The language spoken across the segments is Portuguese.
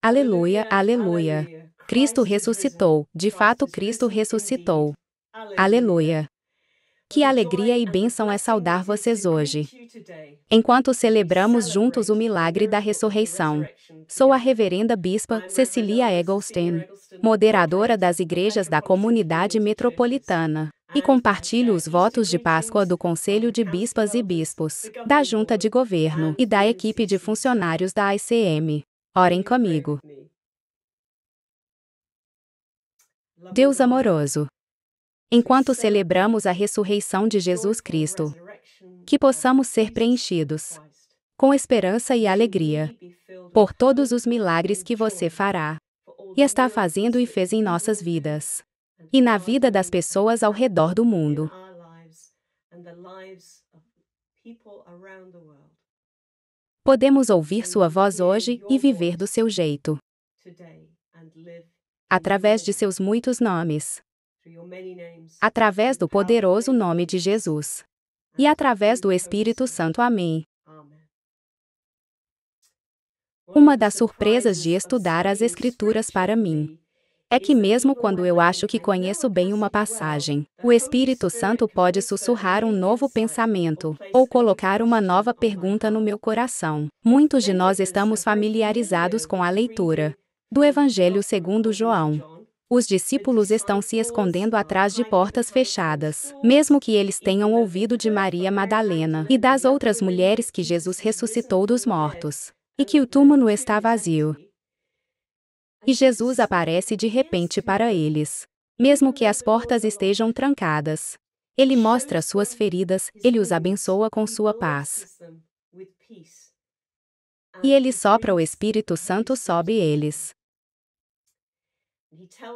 Aleluia, aleluia. Cristo ressuscitou, de fato Cristo ressuscitou. Aleluia. Que alegria e bênção é saudar vocês hoje. Enquanto celebramos juntos o milagre da ressurreição. Sou a reverenda bispa Cecilia Eggleston, moderadora das igrejas da comunidade metropolitana, e compartilho os votos de Páscoa do Conselho de Bispas e Bispos, da Junta de Governo e da equipe de funcionários da ICM. Orem comigo. Deus amoroso, enquanto celebramos a ressurreição de Jesus Cristo, que possamos ser preenchidos com esperança e alegria por todos os milagres que você fará e está fazendo e fez em nossas vidas e na vida das pessoas ao redor do mundo. Podemos ouvir sua voz hoje e viver do seu jeito, através de seus muitos nomes, através do poderoso nome de Jesus e através do Espírito Santo. Amém. Uma das surpresas de estudar as Escrituras para mim é que, mesmo quando eu acho que conheço bem uma passagem, o Espírito Santo pode sussurrar um novo pensamento ou colocar uma nova pergunta no meu coração. Muitos de nós estamos familiarizados com a leitura do Evangelho segundo João. Os discípulos estão se escondendo atrás de portas fechadas, mesmo que eles tenham ouvido de Maria Madalena e das outras mulheres que Jesus ressuscitou dos mortos e que o túmulo está vazio. E Jesus aparece de repente para eles. Mesmo que as portas estejam trancadas, Ele mostra suas feridas, Ele os abençoa com sua paz. E Ele sopra o Espírito Santo sobre eles.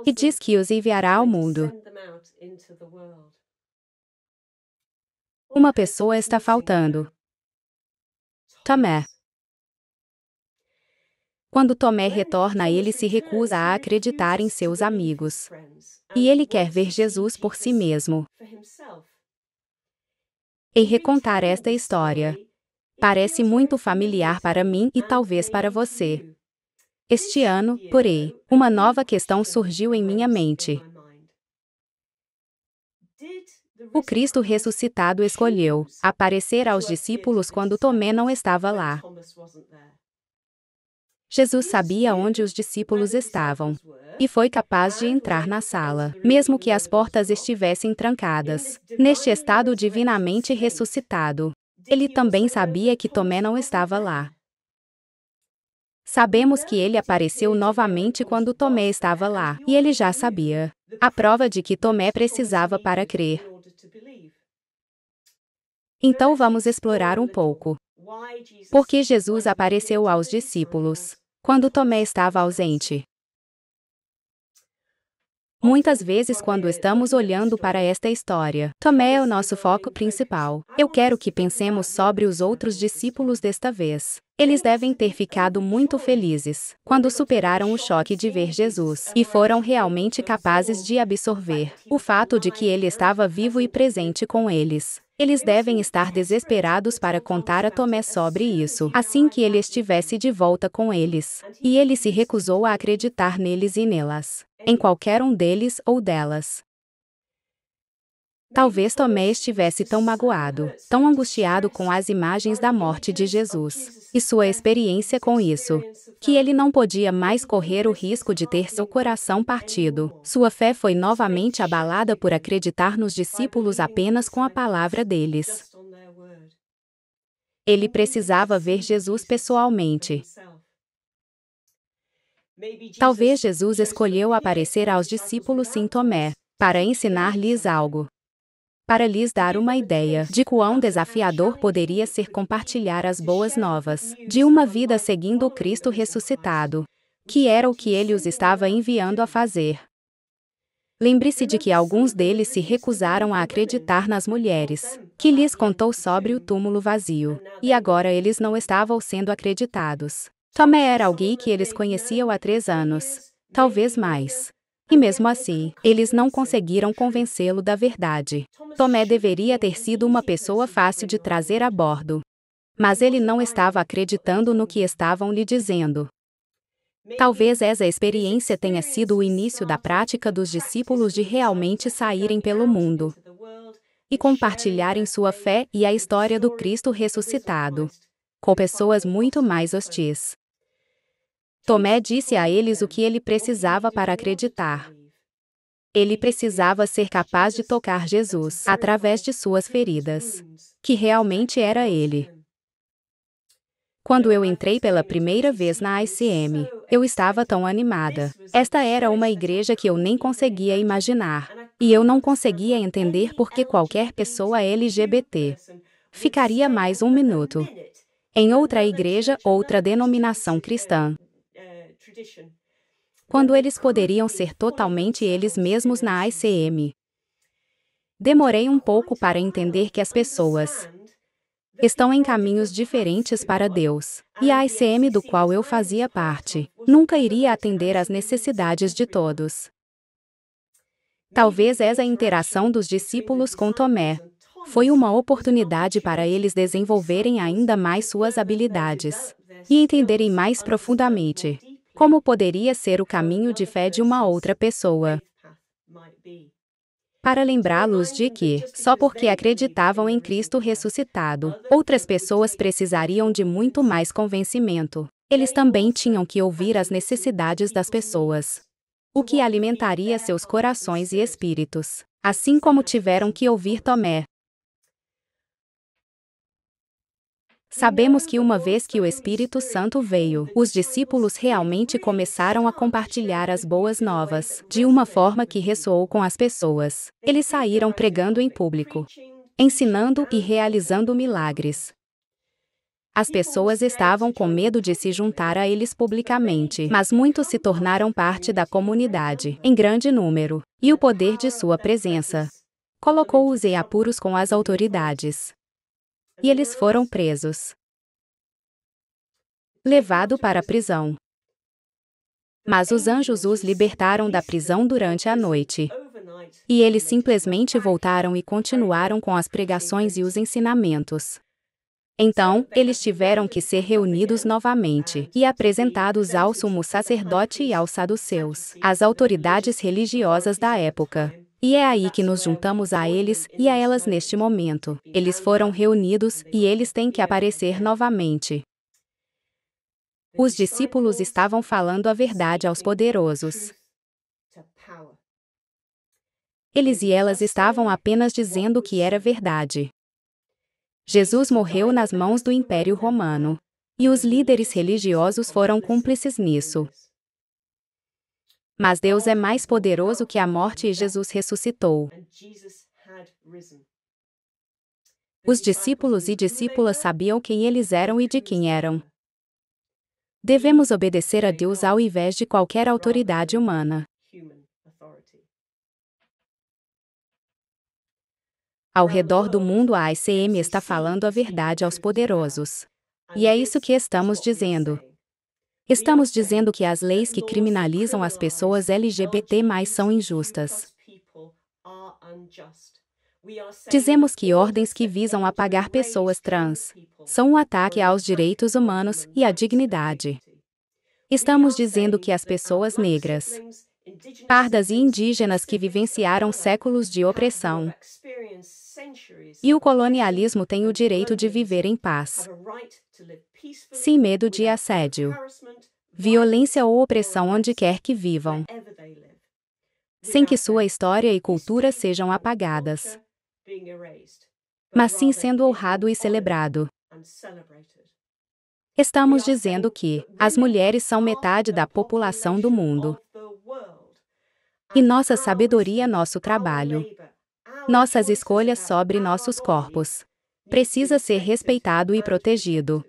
E diz que os enviará ao mundo. Uma pessoa está faltando. Tomé. Quando Tomé retorna, ele se recusa a acreditar em seus amigos. E ele quer ver Jesus por si mesmo. Em recontar esta história, parece muito familiar para mim e talvez para você. Este ano, porém, uma nova questão surgiu em minha mente. O Cristo ressuscitado escolheu aparecer aos discípulos quando Tomé não estava lá. Jesus sabia onde os discípulos estavam e foi capaz de entrar na sala, mesmo que as portas estivessem trancadas. Neste estado divinamente ressuscitado, ele também sabia que Tomé não estava lá. Sabemos que ele apareceu novamente quando Tomé estava lá, e ele já sabia a prova de que Tomé precisava para crer. Então vamos explorar um pouco por que Jesus apareceu aos discípulos quando Tomé estava ausente. Muitas vezes, quando estamos olhando para esta história, Tomé é o nosso foco principal. Eu quero que pensemos sobre os outros discípulos desta vez. Eles devem ter ficado muito felizes quando superaram o choque de ver Jesus e foram realmente capazes de absorver o fato de que ele estava vivo e presente com eles. Eles devem estar desesperados para contar a Tomé sobre isso, assim que ele estivesse de volta com eles. E ele se recusou a acreditar neles e nelas, em qualquer um deles ou delas. Talvez Tomé estivesse tão magoado, tão angustiado com as imagens da morte de Jesus e sua experiência com isso, que ele não podia mais correr o risco de ter seu coração partido. Sua fé foi novamente abalada por acreditar nos discípulos apenas com a palavra deles. Ele precisava ver Jesus pessoalmente. Talvez Jesus escolheu aparecer aos discípulos em Tomé, para ensinar-lhes algo. Para lhes dar uma ideia de quão desafiador poderia ser compartilhar as boas novas de uma vida seguindo o Cristo ressuscitado, que era o que ele os estava enviando a fazer. Lembre-se de que alguns deles se recusaram a acreditar nas mulheres, que lhes contou sobre o túmulo vazio, e agora eles não estavam sendo acreditados. Tomé era alguém que eles conheciam há 3 anos, talvez mais. E mesmo assim, eles não conseguiram convencê-lo da verdade. Tomé deveria ter sido uma pessoa fácil de trazer a bordo. Mas ele não estava acreditando no que estavam lhe dizendo. Talvez essa experiência tenha sido o início da prática dos discípulos de realmente saírem pelo mundo e compartilharem sua fé e a história do Cristo ressuscitado com pessoas muito mais hostis. Tomé disse a eles o que ele precisava para acreditar. Ele precisava ser capaz de tocar Jesus através de suas feridas, que realmente era ele. Quando eu entrei pela primeira vez na ICM, eu estava tão animada. Esta era uma igreja que eu nem conseguia imaginar, e eu não conseguia entender por que qualquer pessoa LGBT ficaria mais um minuto em outra igreja, outra denominação cristã, quando eles poderiam ser totalmente eles mesmos na ICM. Demorei um pouco para entender que as pessoas estão em caminhos diferentes para Deus, e a ICM do qual eu fazia parte nunca iria atender às necessidades de todos. Talvez essa interação dos discípulos com Tomé foi uma oportunidade para eles desenvolverem ainda mais suas habilidades e entenderem mais profundamente como poderia ser o caminho de fé de uma outra pessoa. Para lembrá-los de que, só porque acreditavam em Cristo ressuscitado, outras pessoas precisariam de muito mais convencimento. Eles também tinham que ouvir as necessidades das pessoas, o que alimentaria seus corações e espíritos, assim como tiveram que ouvir Tomé. Sabemos que uma vez que o Espírito Santo veio, os discípulos realmente começaram a compartilhar as boas novas, de uma forma que ressoou com as pessoas. Eles saíram pregando em público, ensinando e realizando milagres. As pessoas estavam com medo de se juntar a eles publicamente, mas muitos se tornaram parte da comunidade, em grande número, e o poder de sua presença colocou-os em apuros com as autoridades. E eles foram presos, levados para a prisão. Mas os anjos os libertaram da prisão durante a noite. E eles simplesmente voltaram e continuaram com as pregações e os ensinamentos. Então, eles tiveram que ser reunidos novamente e apresentados ao sumo sacerdote e aos saduceus, as autoridades religiosas da época. E é aí que nos juntamos a eles e a elas neste momento. Eles foram reunidos e eles têm que aparecer novamente. Os discípulos estavam falando a verdade aos poderosos. Eles e elas estavam apenas dizendo que era verdade. Jesus morreu nas mãos do Império Romano. E os líderes religiosos foram cúmplices nisso. Mas Deus é mais poderoso que a morte e Jesus ressuscitou. Os discípulos e discípulas sabiam quem eles eram e de quem eram. Devemos obedecer a Deus ao invés de qualquer autoridade humana. Ao redor do mundo a ICM está falando a verdade aos poderosos. E é isso que estamos dizendo. Estamos dizendo que as leis que criminalizam as pessoas LGBT+ são injustas. Dizemos que ordens que visam apagar pessoas trans são um ataque aos direitos humanos e à dignidade. Estamos dizendo que as pessoas negras, pardas e indígenas que vivenciaram séculos de opressão e o colonialismo têm o direito de viver em paz, sem medo de assédio, violência ou opressão onde quer que vivam, sem que sua história e cultura sejam apagadas, mas sim sendo honrado e celebrado. Estamos dizendo que as mulheres são metade da população do mundo. E nossa sabedoria, nosso trabalho, nossas escolhas sobre nossos corpos, precisa ser respeitado e protegido.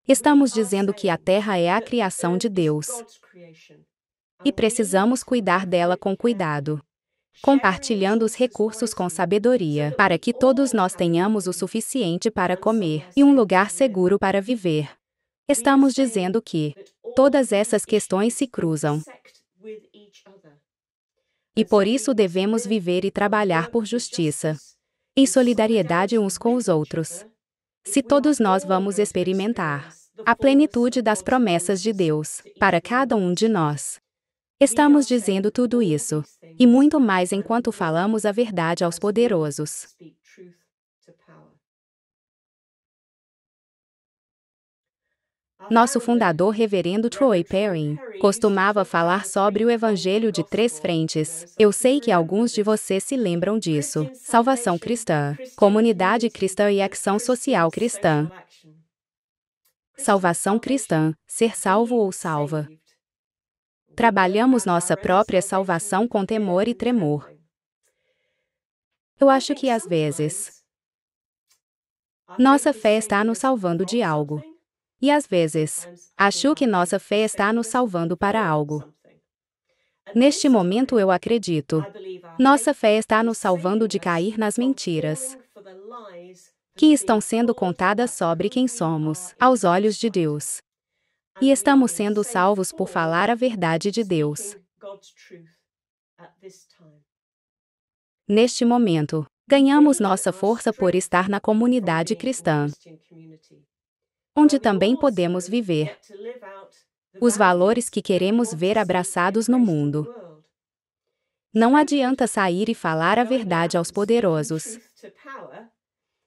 Estamos dizendo que a Terra é a criação de Deus. E precisamos cuidar dela com cuidado, compartilhando os recursos com sabedoria, para que todos nós tenhamos o suficiente para comer e um lugar seguro para viver. Estamos dizendo que todas essas questões se cruzam. E por isso devemos viver e trabalhar por justiça, em solidariedade uns com os outros. Se todos nós vamos experimentar a plenitude das promessas de Deus, para cada um de nós. Estamos dizendo tudo isso, e muito mais enquanto falamos a verdade aos poderosos. Nosso fundador, Reverendo Troy Perrin, costumava falar sobre o Evangelho de três frentes. Eu sei que alguns de vocês se lembram disso: salvação cristã, comunidade cristã e ação social cristã. Salvação cristã, ser salvo ou salva. Trabalhamos nossa própria salvação com temor e tremor. Eu acho que às vezes, nossa fé está nos salvando de algo. E às vezes, acho que nossa fé está nos salvando para algo. Neste momento eu acredito. Nossa fé está nos salvando de cair nas mentiras que estão sendo contadas sobre quem somos, aos olhos de Deus. E estamos sendo salvos por falar a verdade de Deus. Neste momento, ganhamos nossa força por estar na comunidade cristã, onde também podemos viver os valores que queremos ver abraçados no mundo. Não adianta sair e falar a verdade aos poderosos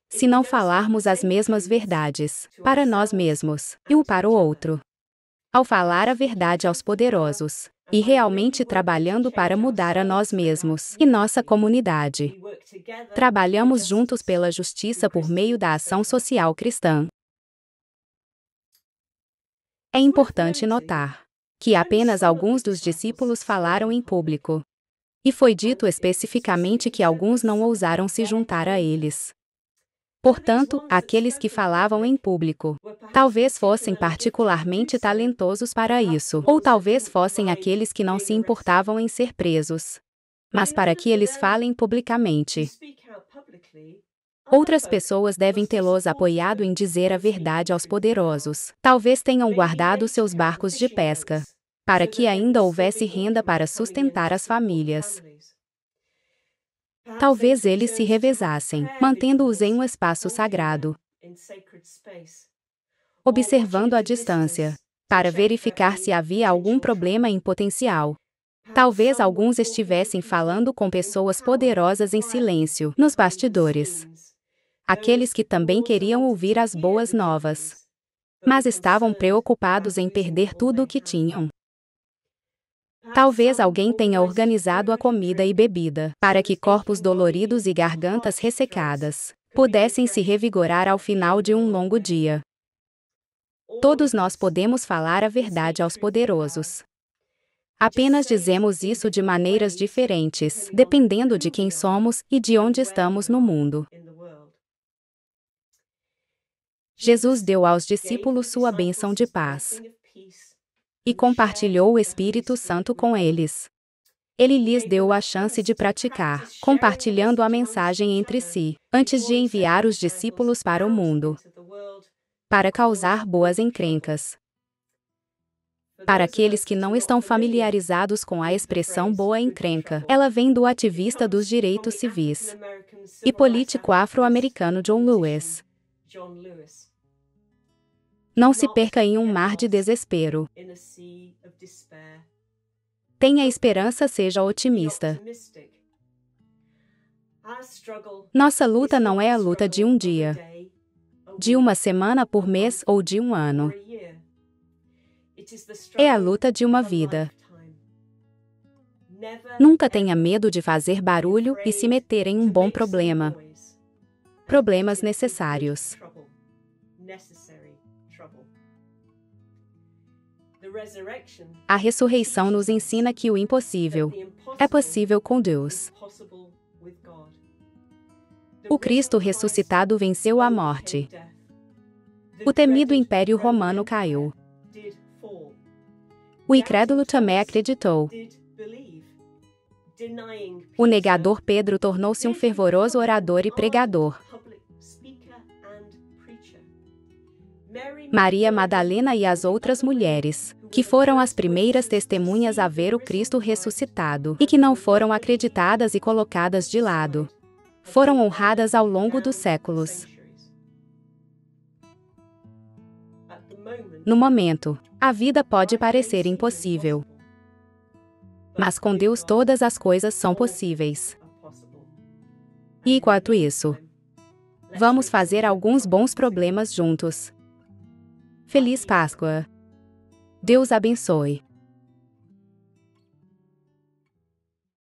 se não falarmos as mesmas verdades para nós mesmos e o para o outro. Ao falar a verdade aos poderosos e realmente trabalhando para mudar a nós mesmos e nossa comunidade, trabalhamos juntos pela justiça por meio da ação social cristã. É importante notar que apenas alguns dos discípulos falaram em público. E foi dito especificamente que alguns não ousaram se juntar a eles. Portanto, aqueles que falavam em público talvez fossem particularmente talentosos para isso, ou talvez fossem aqueles que não se importavam em ser presos. Mas para que eles falem publicamente, outras pessoas devem tê-los apoiado em dizer a verdade aos poderosos. Talvez tenham guardado seus barcos de pesca, para que ainda houvesse renda para sustentar as famílias. Talvez eles se revezassem, mantendo-os em um espaço sagrado, observando a distância, para verificar se havia algum problema em potencial. Talvez alguns estivessem falando com pessoas poderosas em silêncio, nos bastidores. Aqueles que também queriam ouvir as boas novas, mas estavam preocupados em perder tudo o que tinham. Talvez alguém tenha organizado a comida e bebida, para que corpos doloridos e gargantas ressecadas pudessem se revigorar ao final de um longo dia. Todos nós podemos falar a verdade aos poderosos. Apenas dizemos isso de maneiras diferentes, dependendo de quem somos e de onde estamos no mundo. Jesus deu aos discípulos sua bênção de paz e compartilhou o Espírito Santo com eles. Ele lhes deu a chance de praticar, compartilhando a mensagem entre si, antes de enviar os discípulos para o mundo, para causar boas encrencas. Para aqueles que não estão familiarizados com a expressão boa encrenca, ela vem do ativista dos direitos civis e político afro-americano John Lewis. Não se perca em um mar de desespero. Tenha esperança, seja otimista. Nossa luta não é a luta de um dia, de uma semana por mês ou de um ano. É a luta de uma vida. Nunca tenha medo de fazer barulho e se meter em um bom problema. Problemas necessários. A ressurreição nos ensina que o impossível é possível com Deus. O Cristo ressuscitado venceu a morte. O temido Império Romano caiu. O incrédulo Tomé acreditou. O negador Pedro tornou-se um fervoroso orador e pregador. Maria Madalena e as outras mulheres, que foram as primeiras testemunhas a ver o Cristo ressuscitado e que não foram acreditadas e colocadas de lado, foram honradas ao longo dos séculos. No momento, a vida pode parecer impossível. Mas com Deus todas as coisas são possíveis. E enquanto isso, vamos fazer alguns bons problemas juntos. Feliz Páscoa! Deus abençoe.